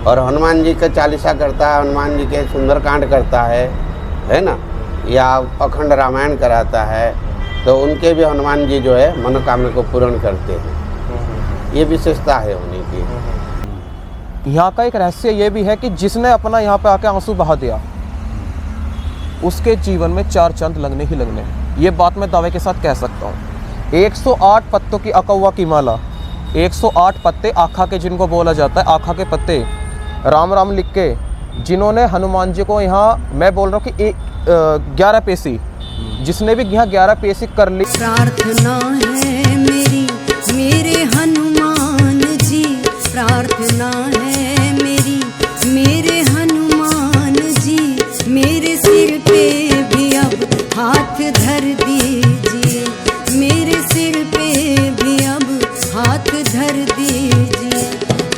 और हनुमान जी का चालीसा करता है, हनुमान जी के सुंदरकांड करता है ना, या अखंड रामायण कराता है, तो उनके भी हनुमान जी जो है मनोकामना को पूर्ण करते हैं। ये विशेषता है उन्हीं की। यहाँ का एक रहस्य ये भी है कि जिसने अपना यहाँ पे आके आंसू बहा दिया उसके जीवन में 4 चांद लगने ही लगने हैं। ये बात मैं दावे के साथ कह सकता हूँ। 108 पत्तों की अकौवा की माला, 108 पत्ते आखा के जिनको बोला जाता है, आखा के पत्ते राम राम लिख के जिन्होंने हनुमान जी को यहाँ, मैं बोल रहा हूँ कि 11 पेशी, जिसने भी यहाँ 11 पेशी कर ली। प्रार्थना है मेरी मेरे हनुमान जी, प्रार्थना है मेरी मेरे हनुमान जी, मेरे सिर पे भी अब हाथ धर दीजिए, मेरे सिर पे भी अब हाथ धर दीजिए।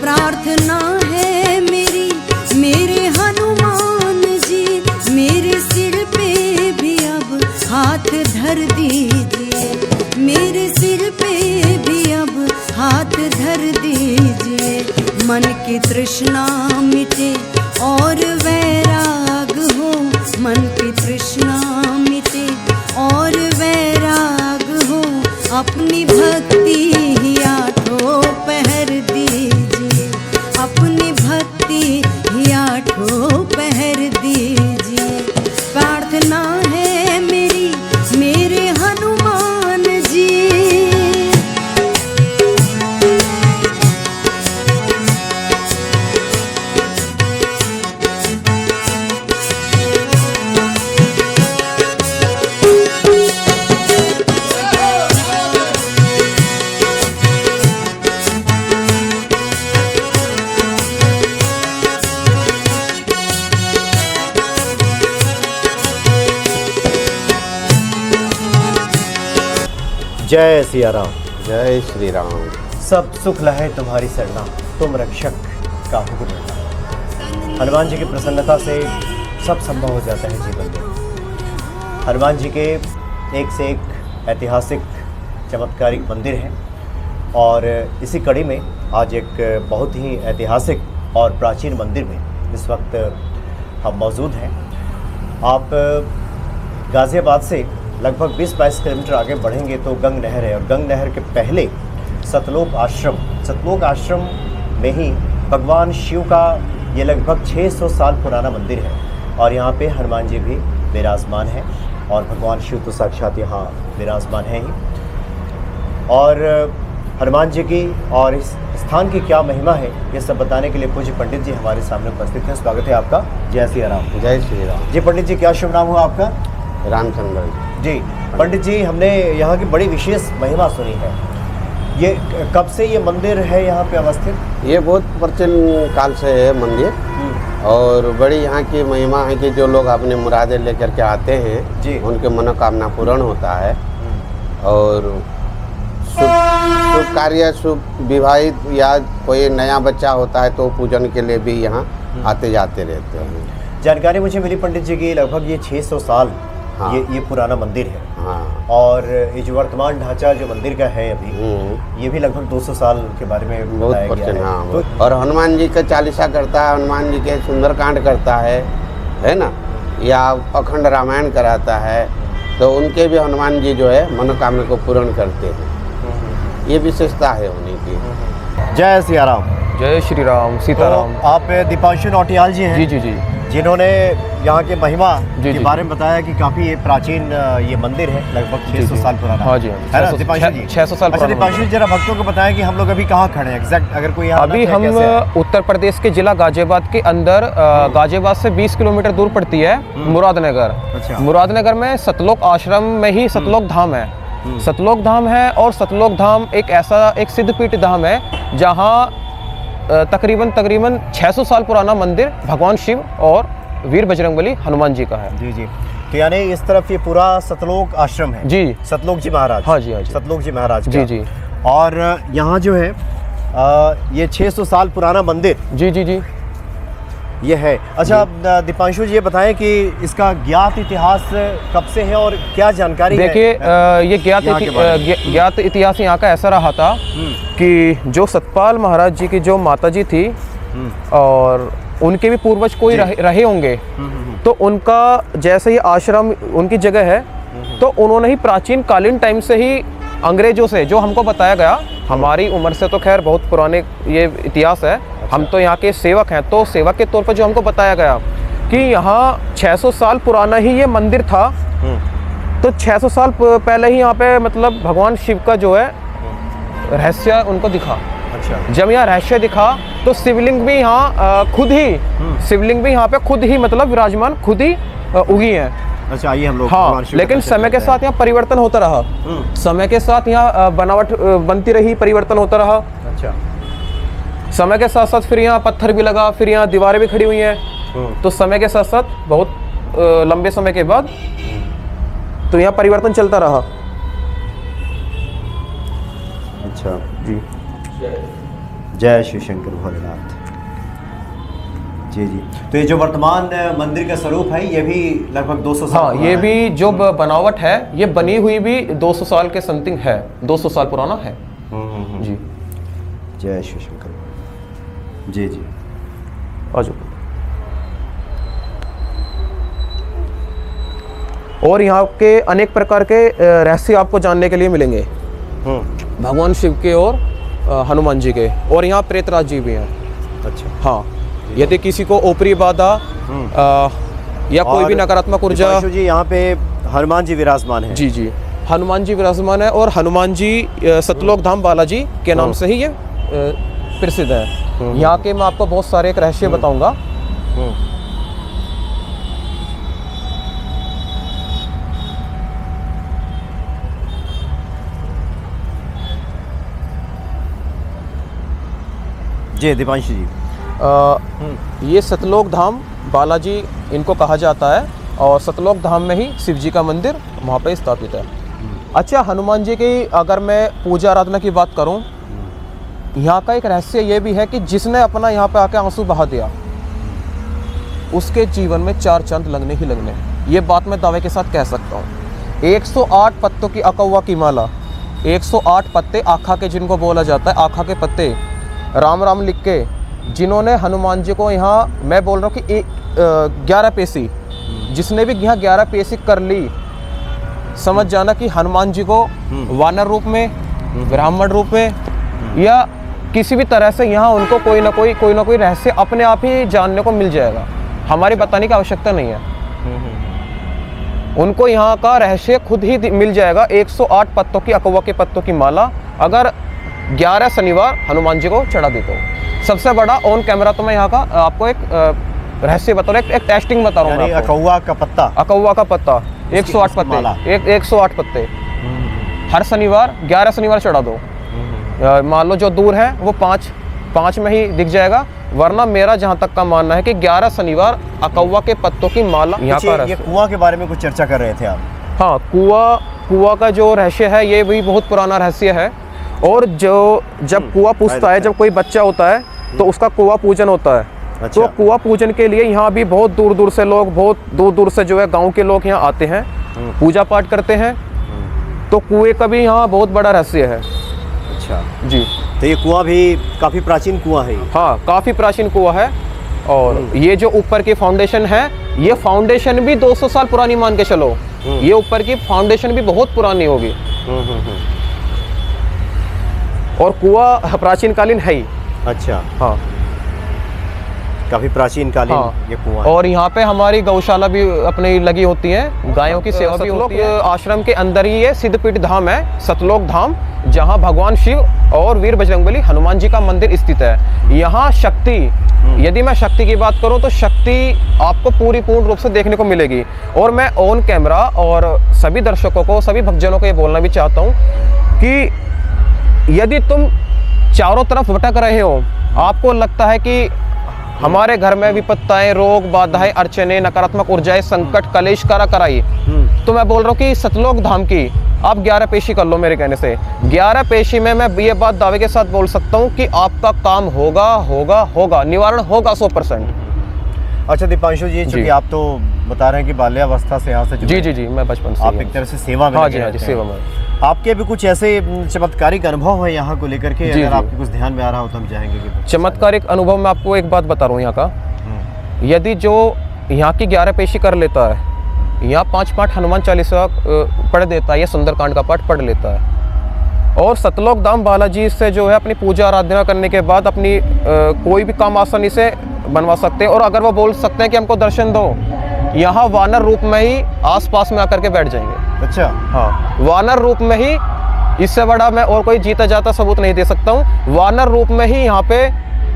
प्रार्थना है मेरी मेरे हनुमान जी, मेरे सिर पे भी अब हाथ धर दीजिए, मेरे सिर पे भी अब हाथ धर दीजिए। मन की तृष्णा मिटे और वैराग हो, मन की तृष्णा मिटे और वैराग हो, अपनी भक्ति ही आठों पहर दीजिए, अपनी भक्ति ही आठों पहर दीजिए। प्रार्थना है मेरी मेरे हनुमान जी। जय सिया राम। जय श्री राम। सब सुख लहे तुम्हारी सरना, तुम रक्षक काहू को डरना। हनुमान जी की प्रसन्नता से सब संभव हो जाता है जीवन में। हनुमान जी के एक से एक ऐतिहासिक चमत्कारिक मंदिर हैं और इसी कड़ी में आज एक बहुत ही ऐतिहासिक और प्राचीन मंदिर में इस वक्त हम मौजूद हैं। आप गाज़ियाबाद से लगभग 20-22 किलोमीटर आगे बढ़ेंगे तो गंग नहर है और गंग नहर के पहले सतलोक आश्रम में ही भगवान शिव का ये लगभग 600 साल पुराना मंदिर है और यहाँ पे हनुमान जी भी विराजमान है और भगवान शिव तो साक्षात यहाँ विराजमान है ही। और हनुमान जी की और इस स्थान की क्या महिमा है ये सब बताने के लिए पूज्य पंडित जी हमारे सामने उपस्थित हैं। स्वागत है आपका। जय सिया राम। जय श्री राम। जी पंडित जी, क्या शुभ नाम हुआ आपका? रामचंद्र जी। पंडित जी, हमने यहाँ की बड़ी विशेष महिमा सुनी है। ये कब से ये मंदिर है यहाँ पे अवस्थित? ये बहुत प्राचीन काल से है मंदिर और बड़ी यहाँ की महिमा है कि जो लोग अपने मुरादें लेकर के आते हैं जी, उनके मनोकामना पूर्ण होता है और शुभ कार्य, शुभ विवाहित या कोई नया बच्चा होता है तो पूजन के लिए भी यहाँ आते जाते रहते हैं। जानकारी मुझे मिली पंडित जी की लगभग ये 600 साल हाँ। ये पुराना मंदिर है। हाँ। और ये जो वर्तमान ढांचा जो मंदिर का है अभी ये भी लगभग 200 साल के बारे में बहुत बताया गया प्राचीन। है। हाँ। तो और हनुमान जी का चालीसा करता है, हनुमान जी के सुंदरकांड करता है ना, या अखंड रामायण कराता है, तो उनके भी हनुमान जी जो है मनोकामना को पूर्ण करते हैं। ये विशेषता है उन्हीं की। जय सिया राम। जय श्री राम, सीताराम। तो आप दीपांशु नौटियाल जी हैं। जी जी जी। जिन्होंने यहाँ के महिमा जी, के जी, बारे में बताया कि काफ़ी ये प्राचीन ये मंदिर है, लगभग 600 साल पुराना। हाँ जी, है ना दीपांशु जी? 600 साल अच्छा पुराना। दीपांशु जी, जरा भक्तों को बताएं कि हम लोग अभी कहाँ खड़े हैं एग्जैक्ट, अगर कोई यहाँ अभी हम उत्तर प्रदेश के जिला गाजियाबाद के अंदर, गाजियाबाद से 20 किलोमीटर दूर पड़ती है मुरादनगर। अच्छा। मुरादनगर में सतलोक आश्रम में ही सतलोक धाम है। सतलोक धाम है और सतलोक धाम एक ऐसा एक सिद्धपीठ धाम है जहाँ तकरीबन 600 साल पुराना मंदिर भगवान शिव और वीर बजरंगबली हनुमान जी का है। जी जी। तो यानी इस तरफ ये पूरा सतलोक आश्रम है। जी। सतलोक जी महाराज। हाँ जी, हाँ जी। सतलोक जी महाराज का। जी जी। और यहाँ जो है ये 600 साल पुराना मंदिर जी जी जी ये है। अच्छा दीपांशु जी, ये बताएं कि इसका ज्ञात इतिहास कब से है और क्या जानकारी है? देखिए, ये ज्ञात इतिहास यहाँ का ऐसा रहा था कि जो सतपाल महाराज जी की जो माता जी थी और उनके भी पूर्वज कोई रहे होंगे, तो उनका जैसे ये आश्रम उनकी जगह है, तो उन्होंने ही प्राचीन कालीन टाइम से ही अंग्रेजों से, जो हमको बताया गया, हमारी उम्र से तो खैर बहुत पुराने ये इतिहास है, हम तो यहाँ के सेवक हैं, तो सेवक के तौर पर जो हमको बताया गया कि यहाँ 600 साल पुराना ही ये मंदिर था। तो 600 साल पहले ही यहाँ पे मतलब भगवान शिव का जो है रहस्य उनको दिखा। अच्छा। जब यहाँ रहस्य दिखा तो शिवलिंग भी यहाँ शिवलिंग भी यहाँ पे खुद ही मतलब विराजमान खुद ही उगी है। अच्छा, आइए हम लोग। हाँ, लेकिन समय के साथ यहाँ परिवर्तन होता रहा, समय के साथ यहाँ बनावट बनती रही, परिवर्तन होता रहा। अच्छा। समय के साथ साथ फिर यहाँ पत्थर भी लगा, फिर यहाँ दीवारें भी खड़ी हुई हैं। तो समय के साथ साथ बहुत लंबे समय के बाद तो यहाँ परिवर्तन चलता रहा। अच्छा जी। जय शिव शंकर भोलेनाथ। जी जी। तो ये जो वर्तमान मंदिर का स्वरूप है ये भी लगभग 200 साल। हाँ, ये भी जो बनावट है ये बनी हुई भी 200 साल के समथिंग है, 200 साल पुराना है। जी। जय शिव शंकर। जी जी। आजो। और यहाँ के अनेक प्रकार के रहस्य आपको जानने के लिए मिलेंगे, भगवान शिव के और हनुमान जी के, और यहाँ प्रेतराज जी भी हैं। अच्छा। हाँ, यदि किसी को ऊपरी बाधा या कोई भी नकारात्मक ऊर्जा। जी यहाँ पे हनुमान जी विराजमान है। जी जी, हनुमान जी विराजमान है, और हनुमान जी सतलोक धाम बालाजी के नाम से ही ये प्रसिद्ध है। यहाँ के मैं आपको बहुत सारे एक रहस्य बताऊंगा। जी दीपांशु जी। ये सतलोक धाम बालाजी इनको कहा जाता है, और सतलोक धाम में ही शिव जी का मंदिर वहाँ पे स्थापित है। अच्छा, हनुमान जी की अगर मैं पूजा आराधना की बात करूँ, यहाँ का एक रहस्य ये भी है कि जिसने अपना यहाँ पे आके आंसू बहा दिया उसके जीवन में 4 चांद लगने ही लगने। ये बात मैं दावे के साथ कह सकता हूँ। 108 पत्तों की अकौवा की माला, 108 पत्ते आखा के जिनको बोला जाता है, आखा के पत्ते राम राम लिख के जिन्होंने हनुमान जी को यहाँ, मैं बोल रहा हूँ कि 11 पेशी, जिसने भी यहाँ 11 पेशी कर ली, समझ जाना कि हनुमान जी को वानर रूप में, ब्राह्मण रूप में, या किसी भी तरह से यहाँ उनको कोई ना कोई रहस्य अपने आप ही जानने को मिल जाएगा। हमारी बताने की आवश्यकता नहीं है, उनको यहाँ का रहस्य खुद ही मिल जाएगा। 108 पत्तों की अकौवा के पत्तों की माला अगर 11 शनिवार हनुमान जी को चढ़ा देते हो, सबसे बड़ा ऑन कैमरा तो मैं यहाँ का आपको एक रहस्य बता रहा हूँ, एक टेस्टिंग बता रहा हूँ। अकौवा का पत्ता, अकौवा का पत्ता 108 पत्ते, 108 पत्ते हर शनिवार 11 शनिवार चढ़ा दो। मान लो जो दूर है वो 5 में ही दिख जाएगा, वरना मेरा जहाँ तक का मानना है कि 11 शनिवार अकौवा के पत्तों की माला। यहाँ का ये कुआं के बारे में कुछ चर्चा कर रहे थे आप। हाँ, कुआं का जो रहस्य है ये भी बहुत पुराना रहस्य है, और जो जब कुआं पूछता है, जब कोई बच्चा होता है तो उसका कुआं पूजन होता है। अच्छा। तो कुआं पूजन के लिए यहाँ भी बहुत दूर दूर से लोग, बहुत दूर दूर से जो है गांव के लोग यहाँ आते हैं, पूजा पाठ करते हैं। तो कुएं का भी यहाँ बहुत बड़ा रहस्य है। अच्छा जी। तो ये कुआं भी काफ़ी प्राचीन कुआं है। हाँ, काफ़ी प्राचीन कुआं है, और ये जो ऊपर की फाउंडेशन है, ये फाउंडेशन भी 200 साल पुरानी मान के चलो। ये ऊपर की फाउंडेशन भी बहुत पुरानी होगी, और कुआं प्राचीन कालीन है ही। अच्छा। हाँ, काफ़ी प्राचीन कालीन। हाँ। ये कुआं है। और यहाँ पे हमारी गौशाला भी अपनी लगी होती है, गायों की सेवा भी होती है। आश्रम के अंदर ही ये सिद्धपीठ धाम है, सतलोक धाम, जहाँ भगवान शिव और वीर बजरंगबली हनुमान जी का मंदिर स्थित है। यहाँ शक्ति, यदि मैं शक्ति की बात करूँ तो शक्ति आपको पूर्ण रूप से देखने को मिलेगी। और मैं ऑन कैमरा और सभी दर्शकों को, सभी भक्तजनों को ये बोलना भी चाहता हूँ कि यदि तुम चारों तरफ भटक रहे हो, आपको लगता है कि हमारे घर में विपत्ताएं, रोग, बाधाएं, अर्चने, नकारात्मक ऊर्जाएं, संकट, कलेश कराई, तो मैं बोल रहा हूँ कि सतलोक धाम की आप 11 पेशी कर लो मेरे कहने से। 11 पेशी में मैं ये बात दावे के साथ बोल सकता हूँ कि आपका काम होगा, निवारण होगा 100%। अच्छा दीपांशु जी, चूंकि आप तो बता रहे हैं कि बाल्यावस्था से यहाँ से जी, मैं बचपन से आप एक तरह से सेवा में। हाँ जी, सेवा में। आपके भी कुछ ऐसे चमत्कारिक अनुभव है यहाँ को लेकर के? जी, अगर जी। आपके कुछ ध्यान में आ रहा हो तो हम चाहेंगे कि चमत्कारिक अनुभव में आपको एक बात बता रहा हूँ यहाँ का। यदि जो यहाँ की 11 पेशी कर लेता है, यहाँ 5 हनुमान चालीसा पढ़ देता है या सुंदरकांड का पाठ पढ़ लेता है, और सतलोक धाम बालाजी से जो है अपनी पूजा आराधना करने के बाद अपनी कोई भी काम आसानी से बनवा सकते हैं। और अगर वो बोल सकते हैं कि हमको दर्शन दो, यहाँ वानर रूप में ही आसपास में आकर के बैठ जाएंगे। अच्छा, हाँ, वानर रूप में ही, इससे बड़ा मैं और कोई जीता जाता सबूत नहीं दे सकता हूँ। वानर रूप में ही यहाँ पे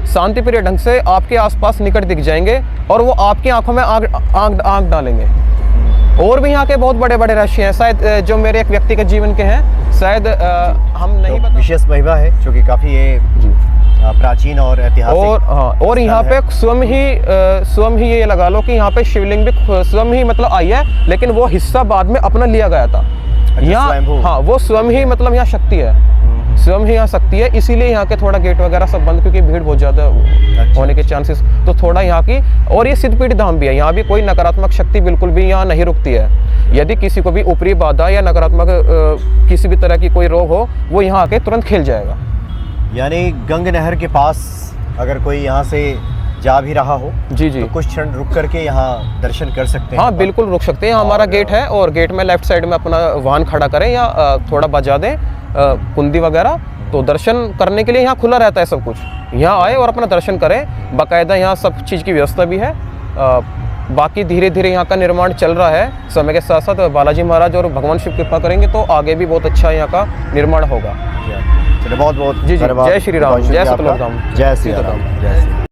शांतिप्रिय ढंग से आपके आसपास निकट दिख जाएंगे और वो आपकी आंखों में आग डालेंगे। और भी यहाँ के बहुत बड़े बड़े रहस्य हैं, शायद जो मेरे एक व्यक्ति के जीवन के हैं, शायद हम नहीं तो बता। विशेष महिमा है जो कि काफ़ी ये प्राचीन और ऐतिहासिक। और हाँ, और यहाँ पे स्वयं ही ये लगा लो कि यहाँ पे शिवलिंग भी स्वयं ही मतलब आई है, लेकिन वो हिस्सा बाद में अपना लिया गया था। यहाँ स्वयंभू। हाँ, वो स्वयं ही मतलब यहाँ शक्ति है, स्वयं ही यहाँ शक्ति है, इसीलिए यहाँ के थोड़ा गेट वगैरह सब बंद, क्योंकि भीड़ बहुत ज़्यादा होने के चांसेस। तो थोड़ा यहाँ की, और ये सिद्धपीठ धाम भी है, यहाँ भी कोई नकारात्मक शक्ति बिल्कुल भी यहाँ नहीं रुकती है। यदि किसी को भी ऊपरी बाधा या नकारात्मक किसी भी तरह की कोई रोग हो, वो यहाँ आके तुरंत खेल जाएगा। यानी गंग नहर के पास अगर कोई यहाँ से जा भी रहा हो, जी जी, तो कुछ क्षण रुक करके यहाँ दर्शन कर सकते हैं। हाँ बिल्कुल रुक सकते हैं। हमारा गेट है, और गेट में लेफ्ट साइड में अपना वाहन खड़ा करें या थोड़ा बजा दें कुंदी वगैरह, तो दर्शन करने के लिए यहाँ खुला रहता है सब कुछ। यहाँ आए और अपना दर्शन करें। बाकायदा यहाँ सब चीज़ की व्यवस्था भी है। बाकी धीरे धीरे यहाँ का निर्माण चल रहा है, समय के साथ साथ बालाजी महाराज और भगवान शिव कृपा करेंगे तो आगे भी बहुत अच्छा यहाँ का निर्माण होगा। चलिए, बहुत बहुत जी जी, धन्यवाद। जय श्री राम, जय सतलोक धाम, जय श्री राम, जय श्री राम।